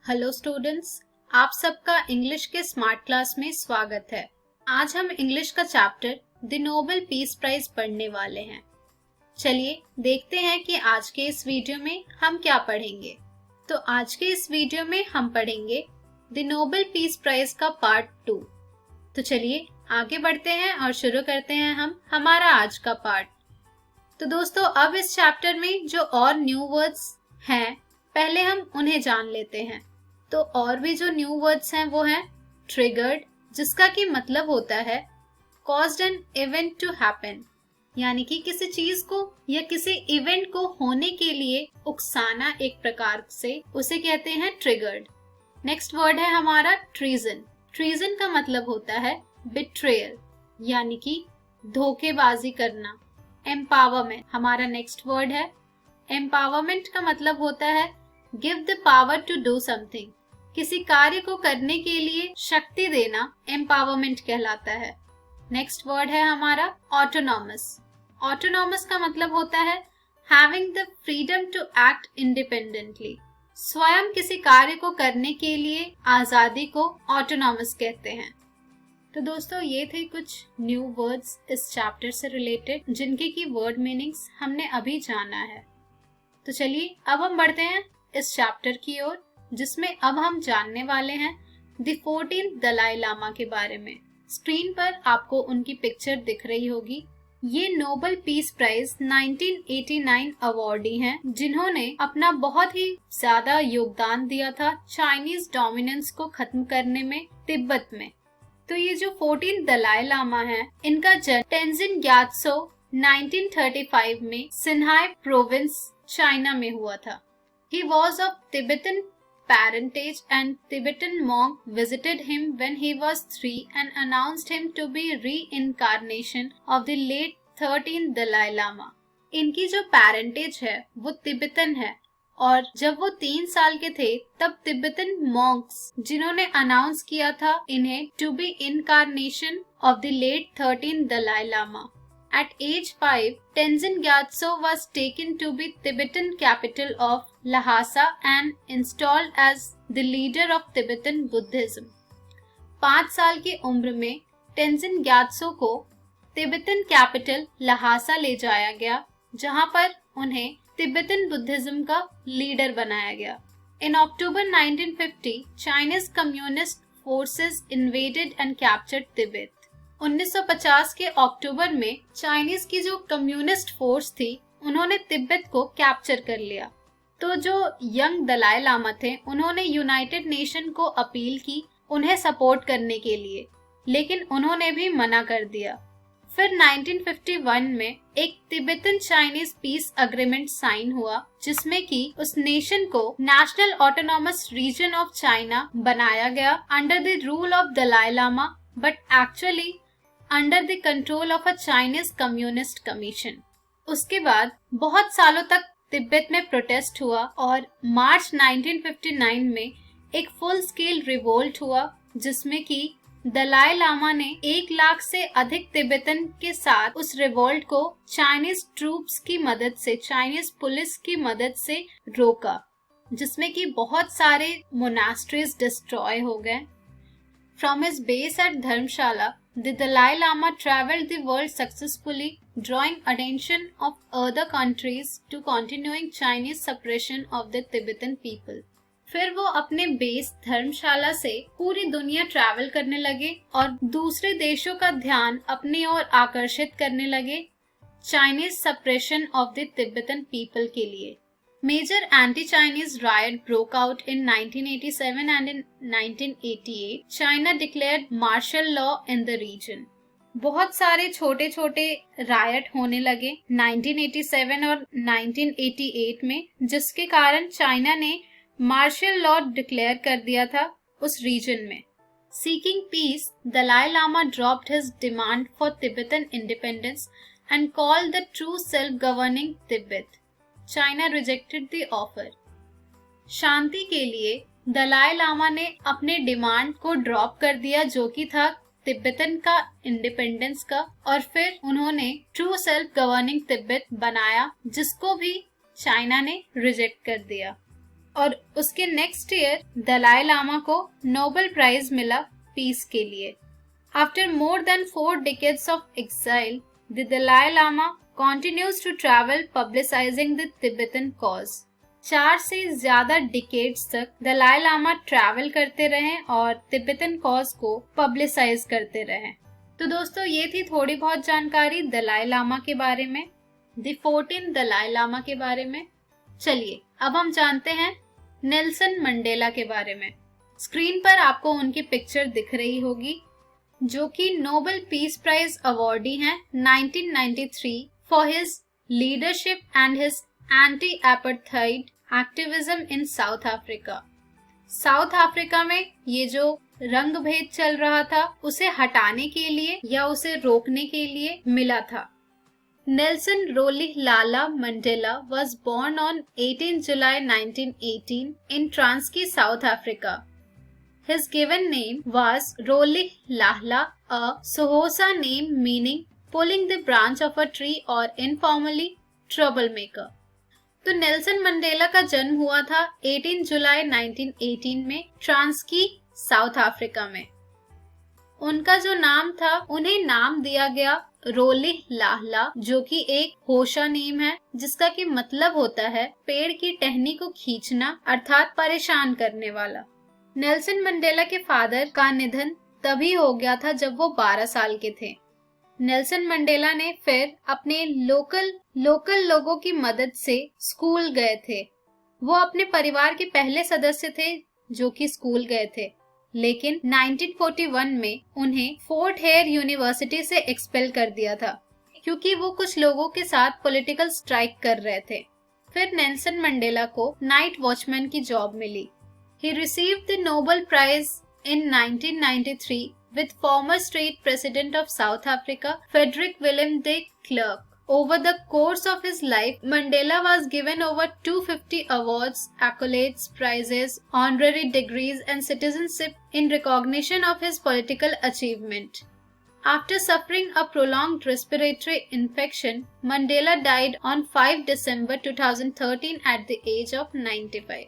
Hello students, आप सबका English के स्मार्ट क्लास में स्वागत है। आज हम इंग्लिश का chapter the Nobel peace prize पढ़ने वाले हैं। चलिए देखते हैं कि आज के इस वीडियो में हम क्या पढ़ेंगे। तो आज के इस वीडियो में हम पढ़ेंगे द नोबेल पीस प्राइज का पार्ट 2। तो चलिए आगे बढ़ते हैं और शुरू करते हैं हम हमारा आज का पार्ट। तो दोस्तों, अब इस चैप्टर में जो और न्यू वर्ड्स हैं पहले हम उन्हें जान लेते हैं। तो और भी जो न्यू वर्ड्स हैं वो हैं ट्रिगर्ड, जिसका कि मतलब होता है caused an event to happen, यानी कि किसी चीज को या किसी इवेंट को होने के लिए उकसाना एक प्रकार से, उसे कहते हैं ट्रिगर्ड। नेक्स्ट वर्ड है हमारा ट्रीजन। ट्रीजन का मतलब होता है बिट्रेयल, यानी कि धोखेबाजी करना। एम्पावरमेंट हमारा नेक्स्ट वर्ड है। एम्पावरमेंट का मतलब होता है give the power to do something, किसी कार्य को करने के लिए शक्ति देना एम्पावरमेंट कहलाता है। नेक्स्ट वर्ड है हमारा ऑटोनॉमस। ऑटोनॉमस का मतलब होता है having the freedom to act independently, स्वयं किसी कार्य को करने के लिए आजादी को ऑटोनॉमस कहते हैं। तो दोस्तों, ये थे कुछ न्यू वर्ड्स इस चैप्टर से रिलेटेड, जिनके की वर्ड मीनिंग्स हमने अभी जाना है। तो चलिए अब हम बढ़ते हैं इस चैप्टर की ओर, जिसमें अब हम जानने वाले हैं द 14th दलाई लामा के बारे में। स्क्रीन पर आपको उनकी पिक्चर दिख रही होगी। ये नोबेल पीस प्राइज 1989 अवॉर्डी हैं, जिन्होंने अपना बहुत ही ज्यादा योगदान दिया था चाइनीज डोमिनेंस को खत्म करने में तिब्बत में। तो ये जो 14th दलाई लामा है, इनका जन्म तेंजिन ग्यात्सो 1935 में सिन्हाई प्रोविंस चाइना में हुआ था। He was of Tibetan parentage and Tibetan monk visited him when he was 3 and announced him to be reincarnation of the late 13th Dalai Lama. इनकी जो parentage है वो तिब्बतन है, और जब वो 3 साल के थे तब तिब्बतन monks जिन्होंने अनाउंस किया था इन्हें to be incarnation of the late 13th Dalai Lama. At age 5, Tenzin Gyatso was taken to be Tibetan capital of Lhasa and installed as the leader of Tibetan Buddhism. 5 साल की उम्र में टेंजिन ग्यात्सो को Tibetan capital Lhasa ले जाया गया, जहां पर उन्हें तिब्बतन बुद्धिज्म का लीडर बनाया गया। In October 1950, Chinese communist forces invaded and captured Tibet. 1950 के अक्टूबर में चाइनीज की जो कम्युनिस्ट फोर्स थी उन्होंने तिब्बत को कैप्चर कर लिया। तो जो यंग दलाई लामा थे उन्होंने यूनाइटेड नेशन को अपील की उन्हें सपोर्ट करने के लिए, लेकिन उन्होंने भी मना कर दिया। फिर 1951 में एक Tibetan Chinese peace agreement sign हुआ, जिसमें कि उस नेशन को national autonomous region of China बनाया गया under the rule of Dalai Lama, but actually under the control of a Chinese communist commission. उसके बाद बहुत सालों तक तिब्बत में प्रोटेस्ट हुआ और मार्च 1959 में एक फुल स्केल रिवोल्ट हुआ, जिसमें कि दलाई लामा ने 1 लाख से अधिक तिब्बतन के साथ उस रिवोल्ट को चाइनीज ट्रूप्स की मदद से, चाइनीज पुलिस की मदद से रोका, जिसमें कि बहुत सारे मोनास्ट्रीज डिस्ट्रॉय हो गए। From his base at Dharamshala, the Dalai Lama traveled the world successfully, drawing attention of other countries to continuing Chinese suppression of the Tibetan people. फिर वो अपने बेस धर्मशाला से पूरी दुनिया ट्रैवल करने लगे और दूसरे देशों का ध्यान अपनी ओर आकर्षित करने लगे Chinese suppression of the Tibetan people के लिए। Major anti-Chinese riot broke out in 1987 and in 1988, China declared martial law in the region. बहुत सारे छोटे छोटे रायट होने लगे 1987 और 1988 में, जिसके कारण चाइना ने मार्शल लॉ डिक्लेयर कर दिया था उस रीजन में। Seeking peace, Dalai Lama dropped his demand for Tibetan independence and called the true self-governing Tibet. China rejected the offer. शांति के लिए दलाई लामा ने अपने डिमांड को ड्रॉप कर दिया, जो कि था तिब्बतन का इंडिपेंडेंस का, और फिर उन्होंने ट्रू सेल्फ गवर्निंग तिब्बत बनाया, जिसको भी चाइना ने रिजेक्ट कर दिया। और उसके नेक्स्ट ईयर दलाई लामा को नोबेल प्राइज मिला पीस के लिए। After more than 4 decades of exile, the Dalai Lama continues to travel publicizing the Tibetan cause. 4 से ज्यादा डिकेड्स तक दलाई लामा ट्रैवल करते रहे और तिब्बतन कॉज को पब्लिसाइज करते रहे। तो दोस्तों ये थी थोड़ी बहुत जानकारी दलाई लामा के बारे में, द 14 दलाई लामा के बारे में। चलिए अब हम जानते हैं नेल्सन मंडेला के बारे में। स्क्रीन पर आपको उनकी पिक्चर दिख रही होगी, जो कि नोबेल पीस प्राइज अवॉर्डी हैं 1993 for his leadership and his anti apartheid activism in south Africa. South Africa में ये जो रंग भेद चल रहा था उसे हटाने के लिए या उसे रोकने के लिए मिला था। Nelson Rolihlahla Mandela was born on 18 July 1918 in Transkei, South Africa. His given name was Rolihlahla, a Xhosa name meaning pulling the branch of a tree or informally troublemaker. तो नेल्सन मंडेला का जन्म हुआ था 18 जुलाई 1918 में ट्रांस्की, south Africa में। उनका जो नाम था उन्हें नाम दिया गया रोलिह्लाहला, जो कि एक होशा नेम है जिसका कि मतलब होता है पेड़ की टहनी को खींचना, अर्थात परेशान करने वाला। नेल्सन मंडेला के फादर का निधन तभी हो गया था जब वो 12 साल के थे। नेल्सन मंडेला ने फिर अपने लोकल लोगों की मदद से स्कूल गए थे। वो अपने परिवार के पहले सदस्य थे जो कि स्कूल गए थे, लेकिन 1941 में उन्हें फोर्ट हेयर यूनिवर्सिटी से एक्सपेल कर दिया था क्योंकि वो कुछ लोगों के साथ पॉलिटिकल स्ट्राइक कर रहे थे। फिर नेल्सन मंडेला को नाइट वॉचमैन की जॉब मिली। He received the Nobel prize in 1993 with former state president of South Africa, Frederick Willem de Klerk. Over the course of his life, Mandela was given over 250 awards, accolades, prizes, honorary degrees, and citizenship in recognition of his political achievement. After suffering a prolonged respiratory infection, Mandela died on 5 December 2013 at the age of 95.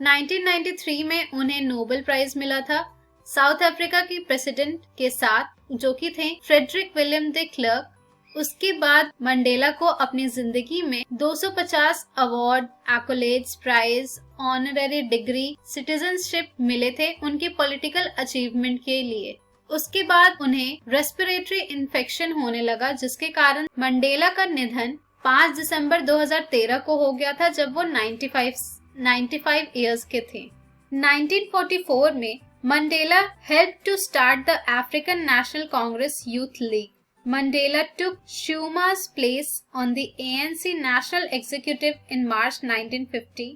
1993 में उन्हें Nobel prize मिला था south Africa की president के साथ, जो कि थे फ्रेडरिक विलियम दे क्लर्क। उसके बाद मंडेला को अपनी जिंदगी में 250 award, accolades, prize, honorary degree, citizenship मिले थे उनके पॉलिटिकल अचीवमेंट के लिए। उसके बाद उन्हें रेस्पिरेटरी इन्फेक्शन होने लगा, जिसके कारण मंडेला का निधन 5 दिसंबर 2013 को हो गया था जब वो 95 इयर्स के थे। 1944 में Mandela helped to start the African National Congress Youth League. Mandela took Schuma's place on the ANC National Executive in March 1950,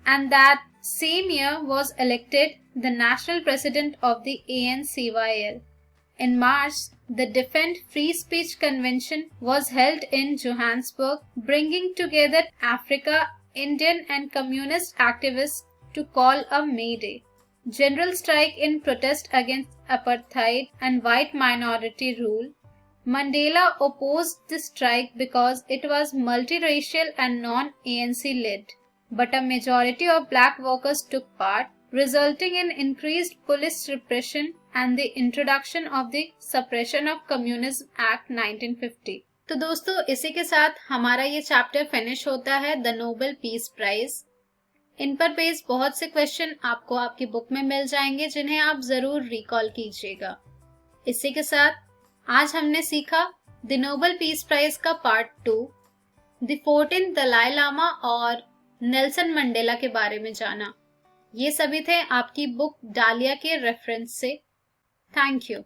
and that same year was elected the national president of the ANCYL. In March, the Defend Free Speech Convention was held in Johannesburg, bringing together Africa, Indian and communist activists to call a May Day. General strike in protest against apartheid and white minority rule. Mandela opposed the strike because it was multiracial and non-ANC led, but a majority of black workers took part, resulting in increased police repression and the introduction of the Suppression of Communism Act 1950. तो दोस्तों इसी के साथ हमारा ये chapter finish होता है, the Nobel peace prize. इन पर बेस्ड बहुत से क्वेश्चन आपको आपकी बुक में मिल जाएंगे जिन्हें आप जरूर रिकॉल कीजिएगा। इसी के साथ आज हमने सीखा द नोबेल पीस प्राइज का पार्ट 2, द 14 दलाई लामा और नेल्सन मंडेला के बारे में जाना। ये सभी थे आपकी बुक डालिया के रेफरेंस से। Thank you.